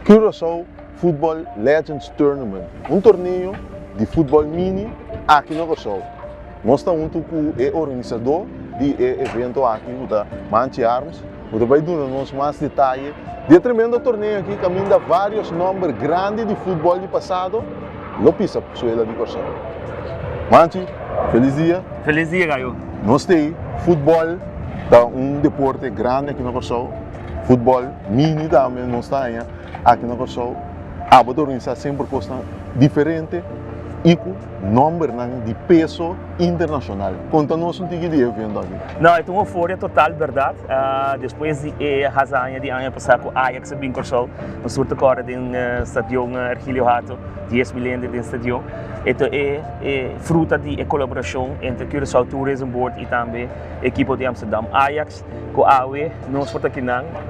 Curaçao Football Legends Tournament, um torneio de futebol mini aqui no Curaçao. Nós estamos junto com o organizador do evento aqui, o Manchi Arms, o vai dar-nos mais detalhes. De tremendo torneio aqui, caminha vários nomes grandes de futebol do passado, lo pisa suela de Curaçao. Manchi, feliz dia. Feliz dia, Gaio. Nós temos futebol, é um deporte grande aqui no Curaçao. Futebol mini também nós estamos aqui no Curaçao. A organização sempre coisa diferente e com número de peso internacional. Conta-nos um pouquinho de evento aqui. Não, é uma euforia total, verdade. Depois de razão de ano passado com Ajax em Curaçao, nós surto agora no estádio Hercílio Hato, 10 milhões de estádio. Então é fruto de colaboração entre Curaçao Tourism Board e também a equipe de Amsterdam Ajax. Com a AWE, nós estamos aqui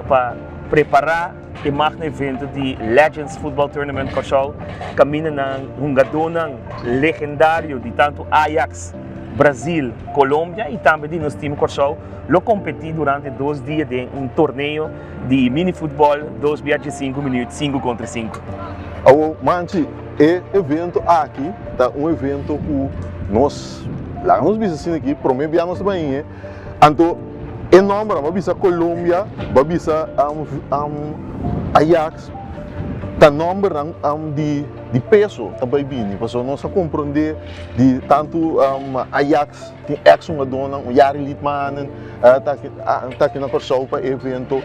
para preparar o magno evento de Legends Football Tournament Curaçao, caminha um gadonang legendário de tanto Ajax, Brasil, Colômbia e também de nosso time Curaçao, lo competi durante 2 dias de um torneio de mini futebol, 2 viagens de 5 minutos, 5 contra 5. O Manchi, é evento aqui, tá um evento que nós vimos aqui, promovemos também, então é nome, vamos Colômbia, vamos Ajax, tá nome de peso também bem, porque nós compreender de tanto Ajax tem uma dona, Jari Litmanen, tá aqui na Curaçao para evento,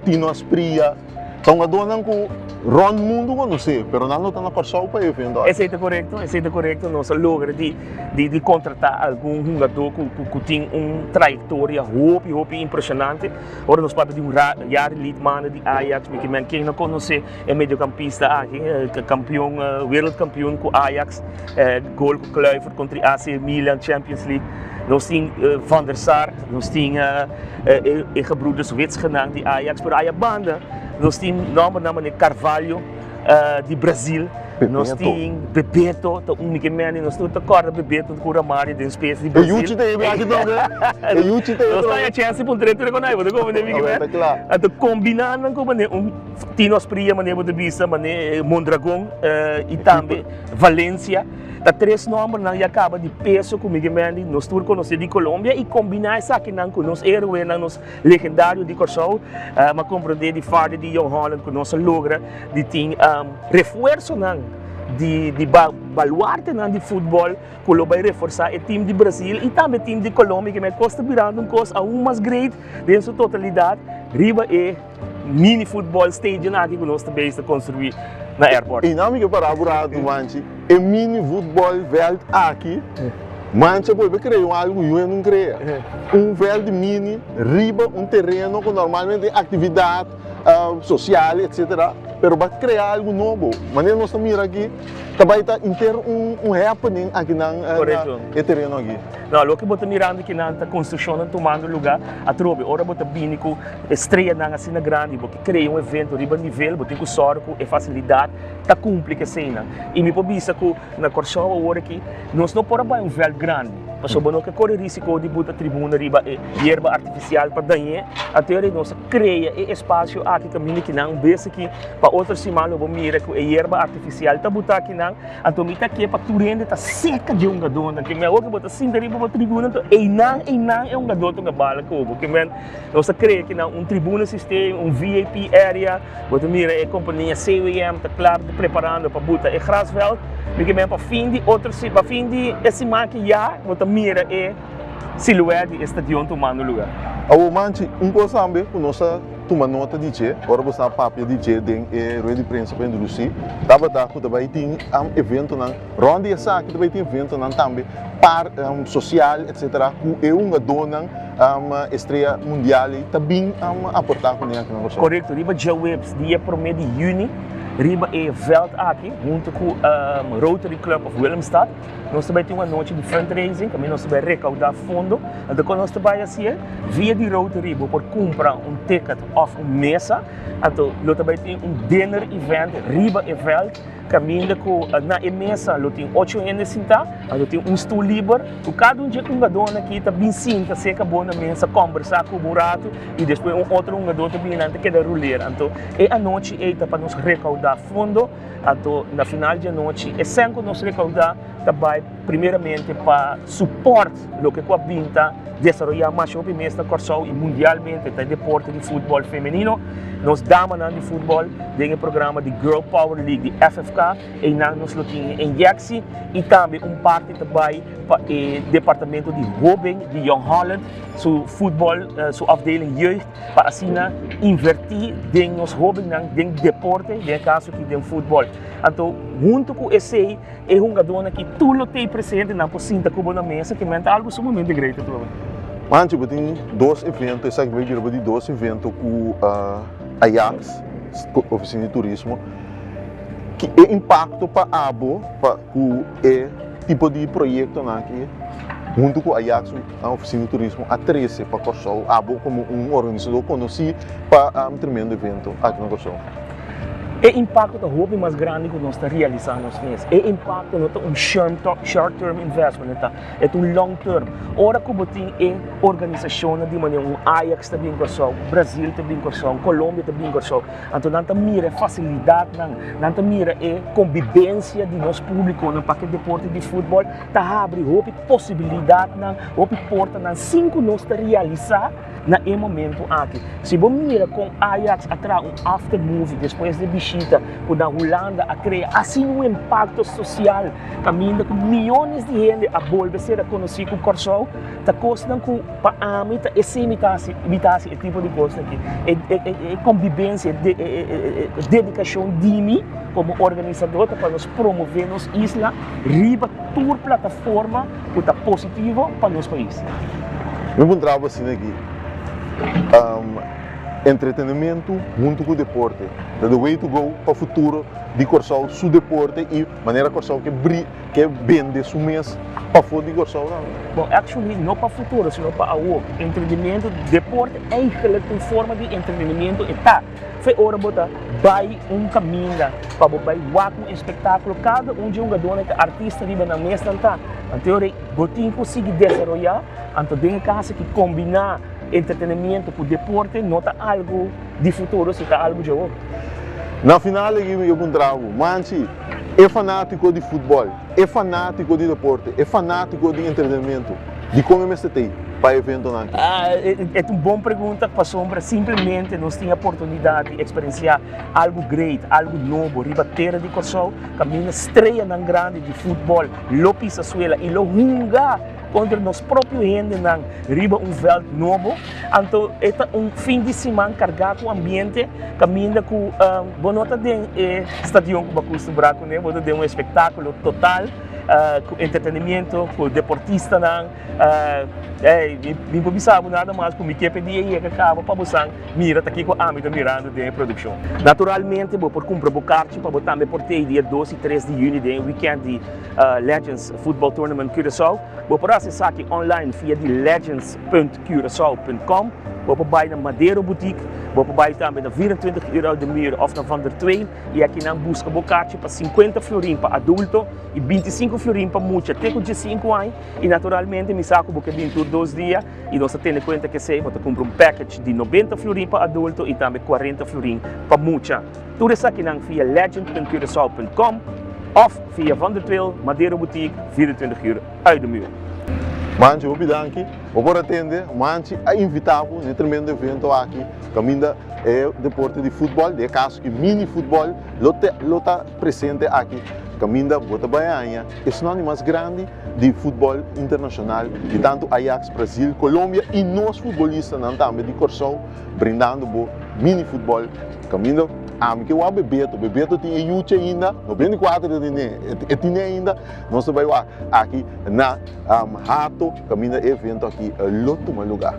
Tino Aspria, então a dona que ronda o mundo, não sei, mas não está na Curaçao para evento. Esse é correto, nós logramos de contratar algum jogador que tem uma trajetória muito impressionante. Agora nós falamos de Jari Litmanen de Ajax, quem não conhece é mediocampista aqui, campeão, wereldkampioen com Ajax, gol com Kluivert contra AC Milan, Champions League. Nós temos Van der Sar, nós temos gebroeders Wits genaamd de Ajax, maar Ajax banda. Nós temos nome Carvalho de Brasil, nós temos Bebeto, nós temos acorda Bebeto com o Ramário de espécie de Brasil. E o tem aqui também. Nós temos a chance para um treino com nós, como é que então combinando com Tino Aspria, maneira de vista, maneira Mondragón e também Valência. Há 3 nomes que acaba de peso comigo, nós estamos conhecidos de Colômbia e combinar isso aqui com os heróis, os legendários de Curaçao, mas compreender de farda de Young Holland que nós logra de ter reforço de baluarte de futebol que vai reforçar o time de Brasil e também o time de Colômbia que me costa virando coisa aún mais grande em sua totalidade, riba e mini futebol stadium aqui que nós também estamos construir na airport. E não me parar do Manchi, é mini futebol veld aqui. Mancha pode criar algo que eu não cria. Veld mini, riba terreno que normalmente tem atividade social, etc. Mas vai criar algo novo. Mas nós estamos aqui, também está inteiro happening aqui no terreno aqui. Não, o que você mirando aqui na construção tomando lugar, a trobe, ora você bem com estreia na cena grande, você cria evento riba nível, você tem que sorte e facilidade, tá complica a cena. E me pode dizer que na Curaçao agora aqui, nós não podemos velho grande. Mas se você corre risco de botar tribuna riba e erva artificial para danhar, até nós cria espaço aqui caminho que não vê aqui para outra semana vamos mirar que a erva artificial está botar aqui não, então me tá aqui para tu rende tá seca de gadona, que me agora botar sim riba para tribuna, então não é gadona que bala como, que men nós cria que não tribuna sistema, VIP area, você mira a companhia CWM está claro preparando para botar e grasveld, que men para fim de outra para fim de esse marque já, você mira e silhuete do estádio tomando lugar. O Manchi, coisa também, nós toma nota de que, agora você está papel de que tem rede de prensa para induzir, também tem evento na ronda e essa também tem evento na também par social, etc. Que é uma dona estreia mundial e também aportar com ela. Correto, riba dia webs dia 1 de junho. Riba é veld aqui, junto com o Rotary Club of Willemstad. Nós também temos uma noite de fundraising, também nós também recaudar fundo. Então, quando nós também assim, via de Rotary, por comprar ticket of mesa. Então, nós também temos dinner event, riba event. caminha com na mesa, lo tem 8 anos sentar, lo tem stool livre, o cada um dia com um gadão aqui tá bem sinta, seca boa na mesa, conversar com o burato e depois outro gadão também não quer rolear. Então, a noite é para nos recaudar fundo, então na final de noite é sempre nos recaudar também primeiramente para suporte lo que com a vinta desenvolver mais o mesta Corsol e mundialmente tem deporte de futebol feminino. Nós damos de futebol tem o programa de Girl Power League de FFK e nós temos em Jaxi e também parte também para o departamento de Robin de Young Holland, su futebol, sua afdeling jeugd, para assim invertir em nos Robin em deporte, em caso que tem futebol. Então, junto com esse é gadona que tudo tem presente na pocinta cubo na mesa que é algo sumamente grande. Mas tipo, tem 2 eventos, essa que vai de 2 eventos com Ajax, oficina de turismo, que é impacto para abo, para o tipo de projeto aqui, junto com Ajax, a oficina de turismo, a 13 para Corsol, abo como organizador conhecido para um tremendo evento aqui no Corsol. O impacto da hobby mais grande que nós estamos realizando nesse. O impacto não é short-term investment, é long-term. Ora como tem organização de maneira Ajax também com Brasil também com Colômbia também com então não mira facilidade, não mira convivência de nosso público no paquete de deporte de futebol, tá abre possibilidade, porta, cinco nós realizar na momento aqui. Se você mira com Ajax atrás after movie depois de visita por na Holanda a criar assim impacto social, caminho com milhões de gente a volver a ser conhecido com Corsol, tá coisa com para a mita esse imitasse esse tipo de coisa aqui, convivência, dedicação de mim como organizador para nos promover nos isla, riba tour plataforma que tá positivo para nosso país. Eu encontrava assim aqui. Entretenimento junto com o deporte. The way to go para o futuro de Corsol, su deporte e maneira Corsol que vende su mês para fora de Corsol. Bom, actually, não para o futuro, sino para o entretenimento, deporte é uma forma de entretenimento e tá. Foi hora botar vai caminho para vai um espetáculo, cada de gadona que artista riba na mesa tá. Então, botinho consegue desenvolver, então tem casa que combinar entretenimento com deporte, nota algo de futuro, se está algo de hoje. Na final eu encontrava, Manchi é fanático de futebol, é fanático de deporte, é fanático de entretenimento. De como eu tem para o evento aqui? É uma boa pergunta para sombra. Simplesmente nós temos a oportunidade de experienciar algo great, algo novo, riba terra de Corsol, caminho estreia na grande de futebol, lo pisa suela e lo hunga contra nós próprios gente na riba veld novo. Então, é fim de semana carregado com o ambiente, caminho com bonota de estadião que acostumado com, né? De um espetáculo total. Com entretenimento, com deportista, não pensava nada mais com a equipe de aí que acaba para você mira aqui com a âmbito mirando de produção. Naturalmente, vou por comprar bocarte para botar me portei dia 12 e 3 de junho de weekend de Legends Football Tournament Curaçao. Vou por acessar aqui online via de legends.curaçao.com. Vou para baixo na Madeira Boutique, vou para baixo também na 24 euro de muur of na Van der Twee. E aqui na busca bocate para 50 florim para adulto e 25 florim para mucha, até com 5 anos. E naturalmente, me saco porque vim por 2 dias e nós temos em conta que sei, vou comprar package de 90 florim para adulto e também 40 florim para mucha. Tudo isso aqui na via legend.curaçao.com ou via Van der Twee, Madeira Boutique, 24 euro uit de muur. Manchi, obrigado. Vou atender, Manchi, a invitar nesse tremendo evento aqui, caminho é deporte de futebol, de caso que mini futebol, está presente aqui, caminho bota Baiana, é sinônimo mais grande de futebol internacional, de tanto Ajax, Brasil, Colômbia e nós futebolistas também de Corsol, brindando o mini futebol, caminho que o Bebeto tinha YouTube ainda, 94 e tinha ainda, nós vamos aqui na Rato, caminho evento aqui, outro lugar.